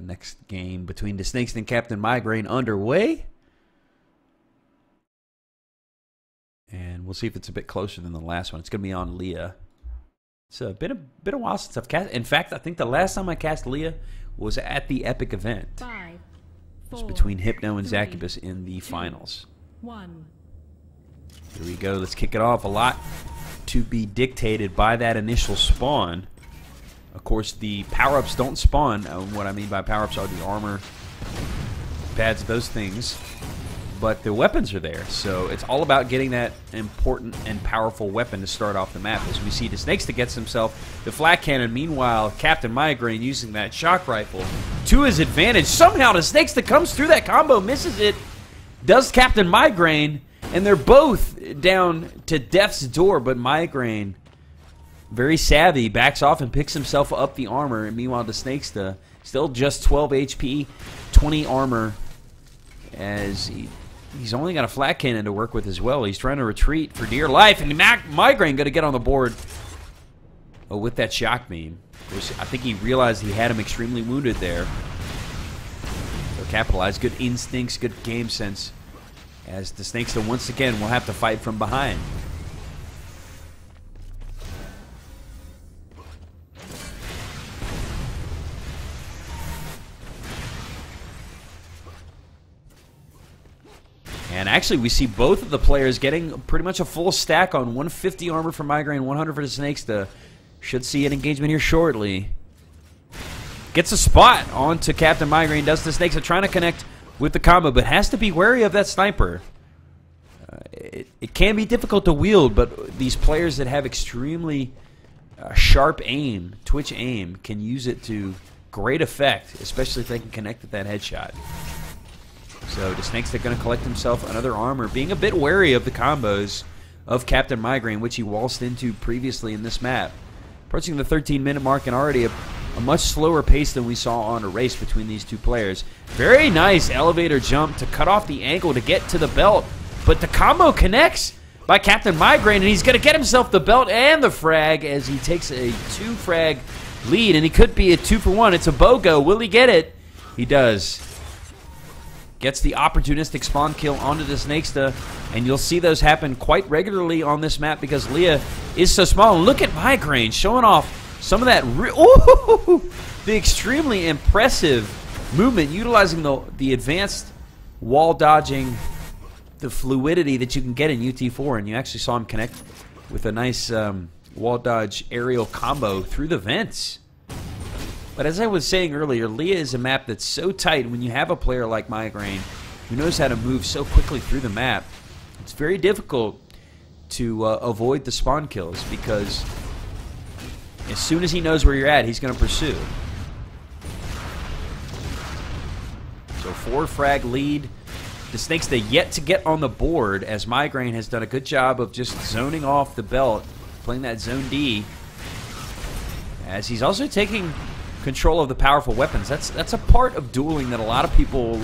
next game between DaSnaksta and CptMigraine underway. And we'll see if it's a bit closer than the last one. It's going to be on Lea. It's been a while since I've cast. In fact, I think the last time I cast Lea was at the Epic event. 5, 4, it was between Hypno and 3, Zacubus in the 2, finals. 1. Here we go. Let's kick it off. A lot to be dictated by that initial spawn. Of course, the power-ups don't spawn. What I mean by power-ups are the armor, pads, those things. But the weapons are there, so it's all about getting that important and powerful weapon to start off the map. As we see, DaSnaksta gets himself the flat cannon. Meanwhile, CptMigraine using that shock rifle to his advantage. Somehow, DaSnaksta comes through that combo, misses it, does CptMigraine, and they're both down to death's door. But Migraine, very savvy, backs off and picks himself up the armor. And meanwhile, DaSnaksta still just 12 HP, 20 armor, as he's only got a flat cannon to work with as well. He's trying to retreat for dear life, and Migraine going to get on the board with that shock beam. Of course, I think he realized he had him extremely wounded there. So capitalized. Good instincts, good game sense, as DaSnaksta once again will have to fight from behind. And actually, we see both of the players getting pretty much a full stack on 150 armor for Migraine, 100 for DaSnaksta. Should see an engagement here shortly. Gets a spot onto CptMigraine. Does DaSnaksta trying to connect with the combo, but has to be wary of that sniper. It can be difficult to wield, but these players that have extremely sharp aim, twitch aim, can use it to great effect, especially if they can connect with that headshot. So DaSnaksta going to collect himself another armor, being a bit wary of the combos of CptMigraine, which he waltzed into previously in this map. Approaching the 13-minute mark, and already a much slower pace than we saw on a race between these two players. Very nice elevator jump to cut off the angle to get to the belt, but the combo connects by CptMigraine, and he's going to get himself the belt and the frag as he takes a 2-frag lead, and he could be a 2-for-1. It's a BOGO. Will he get it? He does. Gets the opportunistic spawn kill onto DaSnaksta, and you'll see those happen quite regularly on this map because Lea is so small. And look at Migraine showing off some of that, the extremely impressive movement, utilizing the advanced wall dodging, the fluidity that you can get in UT4, and you actually saw him connect with a nice wall dodge aerial combo through the vents. But as I was saying earlier, Lea is a map that's so tight. When you have a player like Migraine who knows how to move so quickly through the map, it's very difficult to avoid the spawn kills, because as soon as he knows where you're at, he's going to pursue. So 4-frag lead. DaSnaksta yet to get on the board, as Migraine has done a good job of just zoning off the belt, playing that zone D, as he's also taking control of the powerful weapons. That's a part of dueling that a lot of people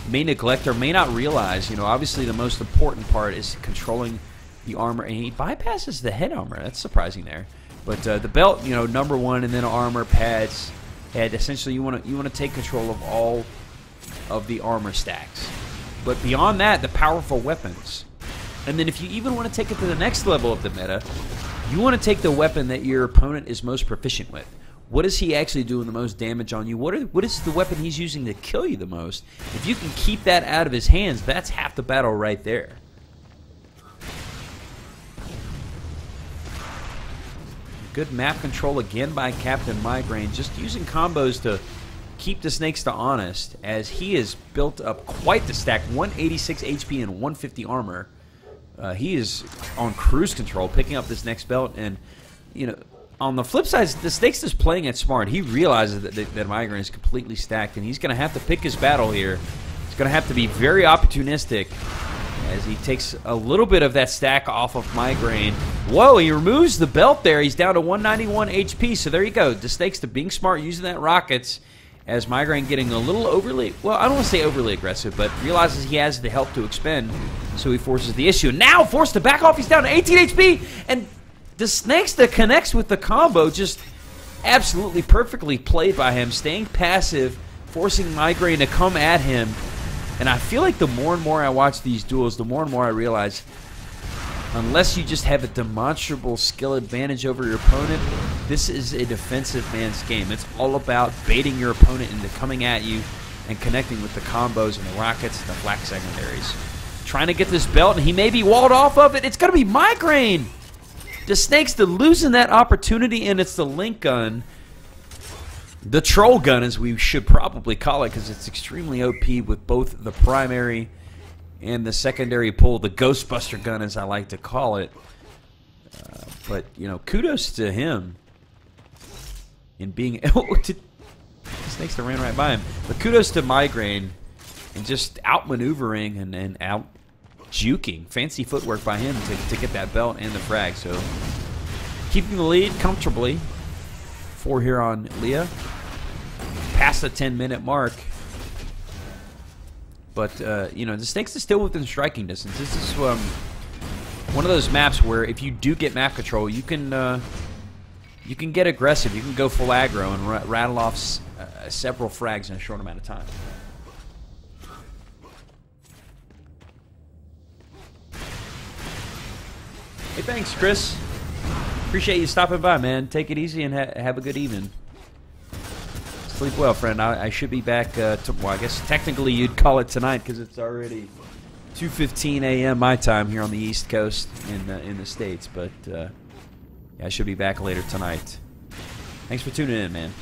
may neglect or may not realize. You know, obviously the most important part is controlling the armor, and he bypasses the head armor. That's surprising there. But the belt, you know, number one, and then armor, pads, head. Essentially, you want to take control of all of the armor stacks. But beyond that, the powerful weapons. And then if you even want to take it to the next level of the meta, you want to take the weapon that your opponent is most proficient with. What is he actually doing the most damage on you? What is the weapon he's using to kill you the most? If you can keep that out of his hands, that's half the battle right there. Good map control again by CptMigraine, just using combos to keep DaSnaksta honest, as he has built up quite the stack. 186 HP and 150 armor. He is on cruise control, picking up this next belt, and you know, on the flip side, DaSnaksta is playing it smart. He realizes that Migraine is completely stacked, and he's going to have to pick his battle here. He's going to have to be very opportunistic as he takes a little bit of that stack off of Migraine. Whoa, he removes the belt there. He's down to 191 HP, so there you go. DaSnaksta being smart, using that rockets, as Migraine getting a little overly, well, I don't want to say overly aggressive, but realizes he has the help to expend, so he forces the issue. Now forced to back off. He's down to 18 HP, and DaSnaksta connects with the combo, just absolutely perfectly played by him, staying passive, forcing Migraine to come at him. And I feel like the more and more I watch these duels, the more and more I realize, unless you just have a demonstrable skill advantage over your opponent, this is a defensive man's game. It's all about baiting your opponent into coming at you and connecting with the combos and the rockets and the flak secondaries. Trying to get this belt, and he may be walled off of it. It's going to be Migraine. DaSnaksta losing that opportunity, and it's the link gun. The troll gun, as we should probably call it, because it's extremely OP with both the primary and the secondary pull. The Ghostbuster gun, as I like to call it. But, you know, kudos to him in being... DaSnaksta ran right by him. But kudos to Migraine in just outmaneuvering and out-juking. Fancy footwork by him to get that belt and the frag. So, keeping the lead comfortably. 4 here on Lea. Past the 10-minute mark. But, you know, DaSnaksta is still within striking distance. This is one of those maps where if you do get map control, you can get aggressive. You can go full aggro and rattle off several frags in a short amount of time. Hey, thanks, Chris. Appreciate you stopping by, man. Take it easy and have a good evening. Sleep well, friend. I should be back, well, I guess technically you'd call it tonight because it's already 2:15 a.m. my time here on the East Coast in the States. But, yeah, I should be back later tonight. Thanks for tuning in, man.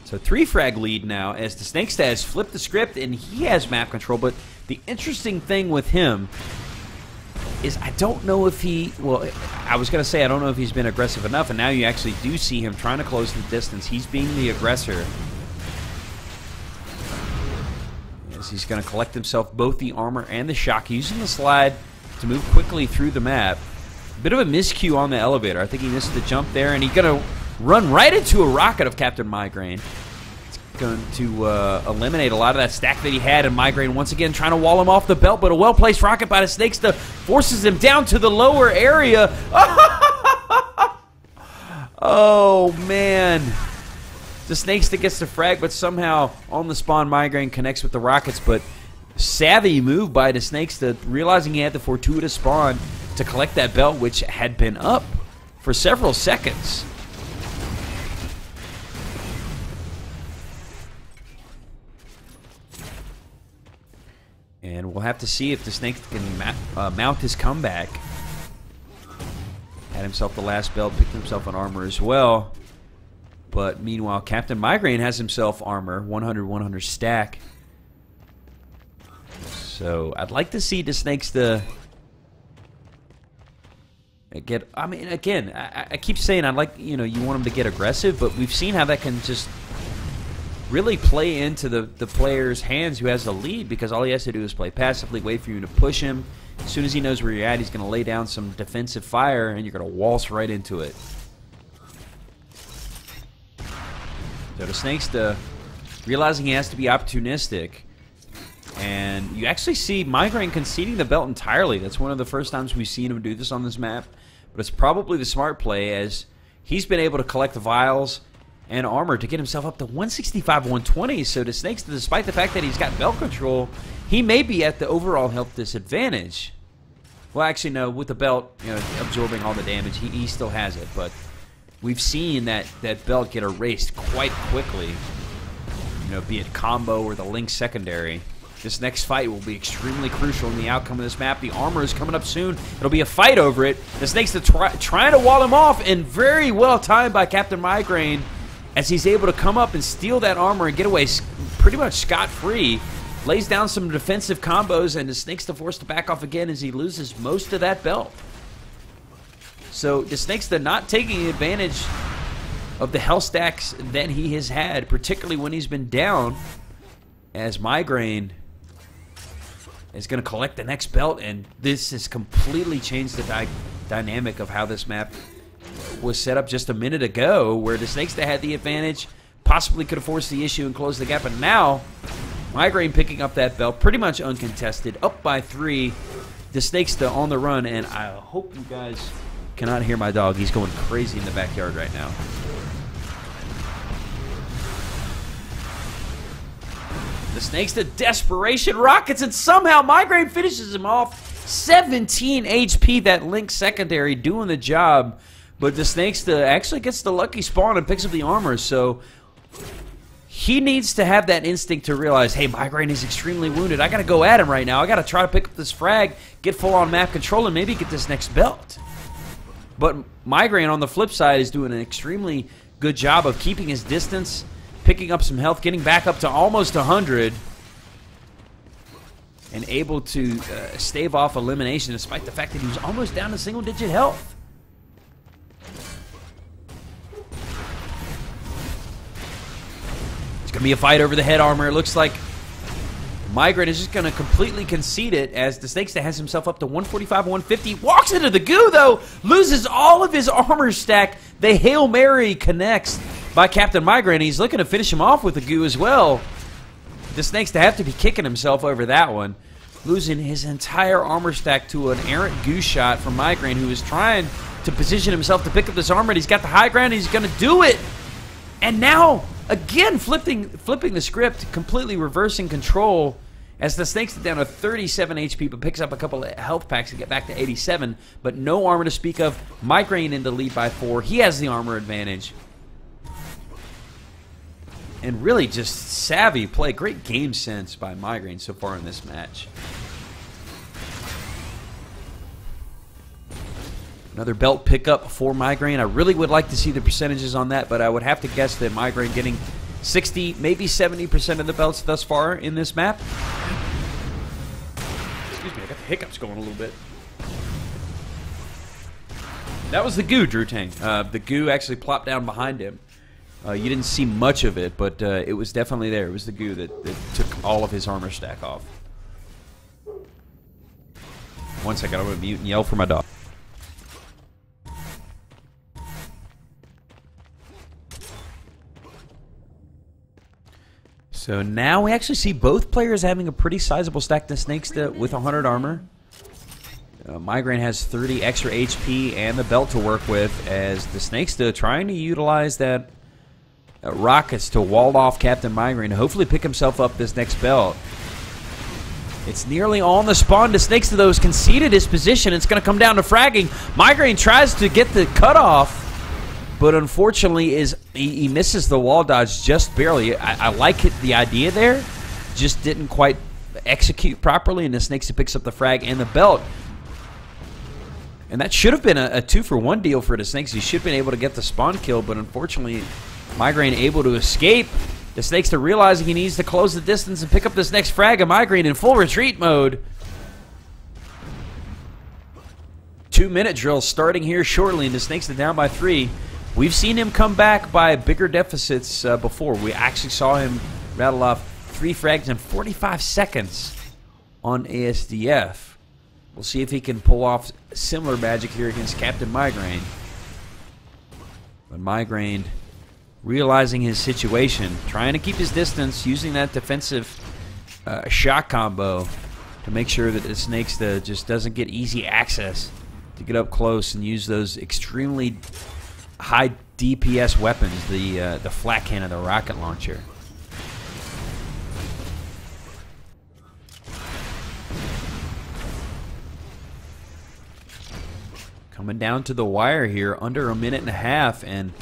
So 3-frag lead now as DaSnaksta has flipped the script and he has map control. But the interesting thing with him is I don't know if he, well, I was going to say I don't know if he's been aggressive enough, and now you actually do see him trying to close the distance. He's being the aggressor. As he's going to collect himself both the armor and the shock, using the slide to move quickly through the map. Bit of a miscue on the elevator. I think he missed the jump there, and he's going to run right into a rocket of CptMigraine. It's going to eliminate a lot of that stack that he had, and Migraine once again trying to wall him off the belt, but a well-placed rocket by DaSnaksta forces him down to the lower area. Oh, man. DaSnaksta gets the frag, but somehow on the spawn, Migraine connects with the rockets, but savvy move by DaSnaksta, realizing he had the fortuitous spawn to collect that belt, which had been up for several seconds. And we'll have to see if DaSnaksta can mount his comeback. Had himself the last belt, picked himself an armor as well. But meanwhile, CptMigraine has himself armor, 100-100 stack. So I'd like to see DaSnaksta get. I mean, again, I keep saying I'd like, you know, you want him to get aggressive, but we've seen how that can just really play into the player's hands who has the lead, because all he has to do is play passively, wait for you to push him. As soon as he knows where you're at, he's going to lay down some defensive fire, and you're going to waltz right into it. So DaSnaksta realizing he has to be opportunistic, and you actually see Migraine conceding the belt entirely. That's one of the first times we've seen him do this on this map, but it's probably the smart play, as he's been able to collect the vials and armor to get himself up to 165, 120. So DaSnaksta, despite the fact that he's got belt control, he may be at the overall health disadvantage. Well, actually, no. With the belt, you know, absorbing all the damage, he still has it. But we've seen that belt get erased quite quickly. You know, be it combo or the link secondary. This next fight will be extremely crucial in the outcome of this map. The armor is coming up soon. It'll be a fight over it. DaSnaksta trying to wall him off, and very well timed by CptMigraine, as he's able to come up and steal that armor and get away pretty much scot-free. Lays down some defensive combos, and DaSnaksta forced to back off again as he loses most of that belt. So DaSnaksta not taking advantage of the health stacks that he has had, particularly when he's been down, as Migraine is going to collect the next belt, and this has completely changed the dynamic of how this map was set up just a minute ago, where DaSnaksta had the advantage, possibly could have forced the issue and closed the gap, and now Migraine picking up that belt pretty much uncontested, up by 3. DaSnaksta on the run, and I hope you guys cannot hear my dog. He's going crazy in the backyard right now. DaSnaksta desperation rockets, and somehow Migraine finishes him off. 17 HP, that Link secondary doing the job, but DaSnaksta actually gets the lucky spawn and picks up the armor, so he needs to have that instinct to realize, hey, Migraine is extremely wounded. I got to go at him right now. I got to try to pick up this frag, get full-on map control, and maybe get this next belt. But Migraine, on the flip side, is doing an extremely good job of keeping his distance, picking up some health, getting back up to almost 100, and able to stave off elimination despite the fact that he was almost down to single-digit health. It's going to be a fight over the head armor. It looks like Migraine is just going to completely concede it as DaSnaksta has himself up to 145, 150. Walks into the goo, though. Loses all of his armor stack. The Hail Mary connects by CptMigraine. He's looking to finish him off with the goo as well. DaSnaksta have to be kicking himself over that one. Losing his entire armor stack to an errant goo shot from Migraine, who is trying to position himself to pick up this armor. He's got the high ground. He's going to do it. And now, again, flipping the script, completely reversing control as DaSnaksta down to 37 HP, but picks up a couple of health packs to get back to 87, but no armor to speak of. Migraine in the lead by 4. He has the armor advantage. And really just savvy play. Great game sense by Migraine so far in this match. Another belt pickup for Migraine. I really would like to see the percentages on that, but I would have to guess that Migraine getting 60, maybe 70% of the belts thus far in this map. Excuse me, I got the hiccups going a little bit. That was the goo, Drew Tang. The goo actually plopped down behind him. You didn't see much of it, but it was definitely there. It was the goo that took all of his armor stack off. One second, I'm going to mute and yell for my dog. So now we actually see both players having a pretty sizable stack. DaSnaksta with 100 armor. Migraine has 30 extra HP and the belt to work with, as DaSnaksta trying to utilize that rockets to wall off CptMigraine to hopefully pick himself up this next belt. It's nearly on the spawn. DaSnaksta, though, has conceded his position. It's going to come down to fragging. Migraine tries to get the cutoff, but unfortunately he misses the wall dodge just barely. I like the idea there. Just didn't quite execute properly, and DaSnaksta picks up the frag and the belt. And that should have been a 2-for-1 deal for DaSnaksta. He should have been able to get the spawn kill, but unfortunately Migraine able to escape. DaSnaksta realizing he needs to close the distance and pick up this next frag of Migraine in full retreat mode. 2-minute drill starting here shortly, and DaSnaksta down by 3. We've seen him come back by bigger deficits before. We actually saw him rattle off 3 frags in 45 seconds on ASDF. We'll see if he can pull off similar magic here against CptMigraine. But Migraine, realizing his situation, trying to keep his distance, using that defensive shot combo to make sure that DaSnaksta just doesn't get easy access to get up close and use those extremely high DPS weapons, the flat cannon, the rocket launcher. Coming down to the wire here, under 1.5 minutes, and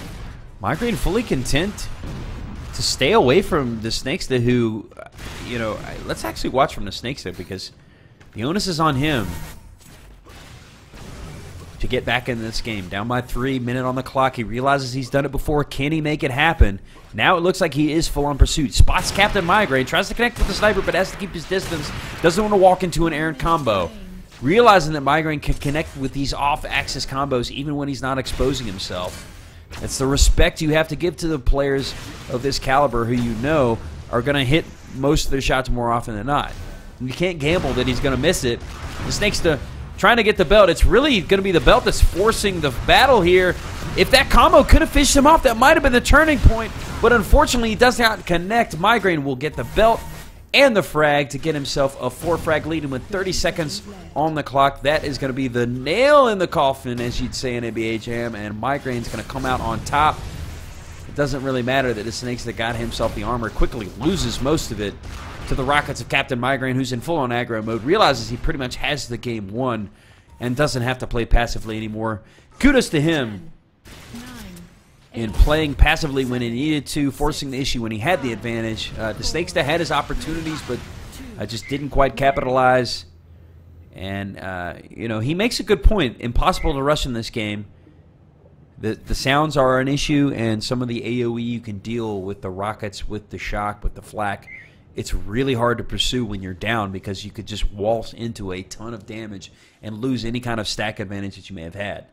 Migraine fully content to stay away from DaSnaksta, who, you know, let's actually watch from DaSnaksta, because the onus is on him to get back in this game. Down by 3, minute on the clock. He realizes he's done it before. Can he make it happen? Now it looks like he is full on pursuit. Spots CptMigraine, tries to connect with the sniper, but has to keep his distance. Doesn't want to walk into an errant combo. Realizing that Migraine can connect with these off-axis combos even when he's not exposing himself. That's the respect you have to give to the players of this caliber who you know are going to hit most of their shots more often than not. And you can't gamble that he's going to miss it. DaSnaksta trying to get the belt. It's really going to be the belt that's forcing the battle here. If that combo could have fished him off, that might have been the turning point. But unfortunately, he does not connect. Migraine will get the belt and the frag to get himself a 4-frag lead. And with 30 seconds on the clock, that is going to be the nail in the coffin, as you'd say in NBA Jam, and Migraine's going to come out on top. It doesn't really matter that DaSnaksta got himself the armor, quickly loses most of it to the rockets of CptMigraine, who's in full-on aggro mode, realizes he pretty much has the game won and doesn't have to play passively anymore. Kudos to him in playing passively when he needed to, forcing the issue when he had the advantage. DaSnaksta had his opportunities, but just didn't quite capitalize. And, you know, he makes a good point. Impossible to rush in this game. The sounds are an issue, and some of the AoE you can deal with the rockets, with the shock, with the flak. It's really hard to pursue when you're down because you could just waltz into a ton of damage and lose any kind of stack advantage that you may have had.